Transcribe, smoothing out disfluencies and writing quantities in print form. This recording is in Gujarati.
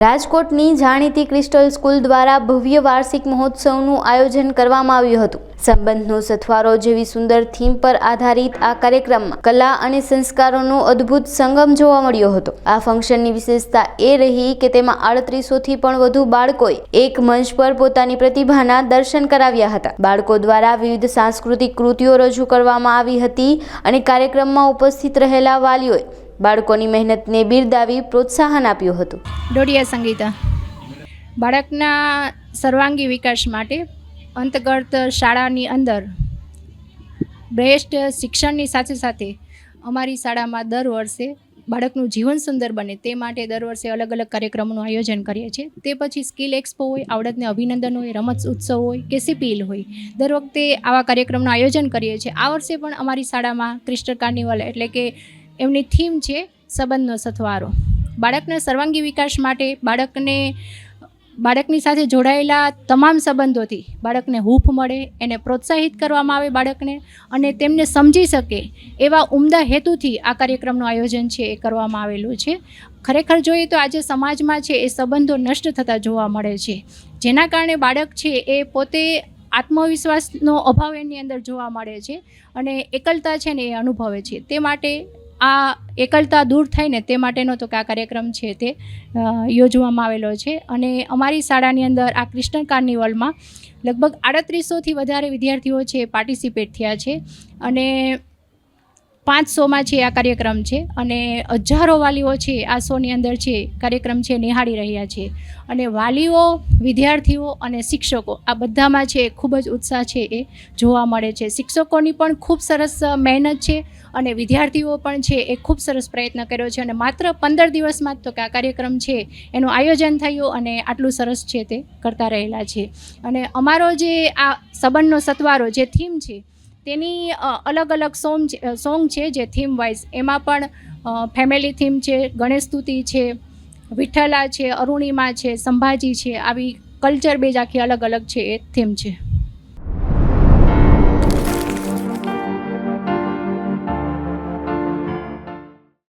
રાજકોટની જાણીતી ક્રિસ્ટલ સ્કૂલ દ્વારા ભવ્ય વાર્ષિક મહોત્સવનું આયોજન કરવામાં આવ્યું હતું। સંબંધનો સથવારો જેવી સુંદર થીમ પર આધારિત આ કાર્યક્રમમાં કલા અને સંસ્કારોનો અદ્ભુત સંગમ જોવા મળ્યો હતો। આ ફંક્શનની વિશેષતા એ રહી કે તેમાં 3800થી પણ વધુ બાળકોએ એક મંચ પર પોતાની પ્રતિભાના દર્શન કરાવ્યા હતા। બાળકો દ્વારા વિવિધ સાંસ્કૃતિક કૃતિઓ રજૂ કરવામાં આવી હતી અને કાર્યક્રમમાં ઉપસ્થિત રહેલા વાલીઓએ બાળકોની મહેનતને બિરદાવી પ્રોત્સાહન આપ્યું હતું। ડોડિયા સંગીતા બાળકના સર્વાંગી વિકાસ માટે અંતર્ગત શાળાની અંદર બેસ્ટ શિક્ષણની સાથે સાથે અમારી શાળામાં દર વર્ષે બાળકનું જીવન સુંદર બને તે માટે દર વર્ષે અલગ અલગ કાર્યક્રમોનું આયોજન કરીએ છીએ। તે પછી સ્કિલ એક્સપો હોય, આવડતને અભિનંદન હોય, રમત ઉત્સવ હોય કે સીપીએલ હોય, દર વખતે આવા કાર્યક્રમનું આયોજન કરીએ છીએ। આ વર્ષે પણ અમારી શાળામાં ક્રિસ્ટલ કાર્નિવલ એટલે કે એમની થીમ છે સંબંધનો સથવારો। બાળકના સર્વાંગી વિકાસ માટે બાળકની સાથે જોડાયેલા તમામ સંબંધોથી બાળકને હૂંફ મળે, એને પ્રોત્સાહિત કરવામાં આવે બાળકને, અને તેમને સમજી શકે એવા ઉમદા હેતુથી આ કાર્યક્રમનું આયોજન છે એ કરવામાં આવેલું છે। ખરેખર જોઈએ તો આજે સમાજમાં છે એ સંબંધો નષ્ટ થતા જોવા મળે છે, જેના કારણે બાળક છે એ પોતે આત્મવિશ્વાસનો અભાવ એની અંદર જોવા મળે છે અને એકલતા છે ને એ અનુભવે છે। તે માટે આ એકલતા દૂર થઈને તે માટેનો તો આ કાર્યક્રમ છે તે યોજવામાં આવેલો છે। અને અમારી શાળાની અંદર આ ક્રિસ્ટલ કાર્નિવલમાં લગભગ 3800થી વધારે વિદ્યાર્થીઓ છે પાર્ટિસિપેટ થયા છે અને 500માં છે આ કાર્યક્રમ છે અને હજારો વાલીઓ છે આ શોની અંદર છે કાર્યક્રમ છે નિહાળી રહ્યા છે। અને વાલીઓ, વિદ્યાર્થીઓ અને શિક્ષકો આ બધામાં છે ખૂબ જ ઉત્સાહ છે એ જોવા મળે છે। શિક્ષકોની પણ ખૂબ સરસ મહેનત છે અને વિદ્યાર્થીઓ પણ છે એ ખૂબ સરસ પ્રયત્ન કર્યો છે અને માત્ર 15 દિવસમાં જ તો કે આ કાર્યક્રમ છે એનું આયોજન થયું અને આટલું સરસ છે તે કરતા રહેલા છે। અને અમારો જે આ સંબંધનો સથવારો જે થીમ છે તેની અલગ અલગ સોંગ છે જે થીમ વાઇઝ, એમાં પણ ફેમિલી થીમ છે, ગણેશ સ્તુતિ છે, વિઠ્ઠલા છે, અરુણિમા છે, સંભાજી છે, આવી કલ્ચર બેઝ આખી અલગ અલગ છે એ થીમ છે।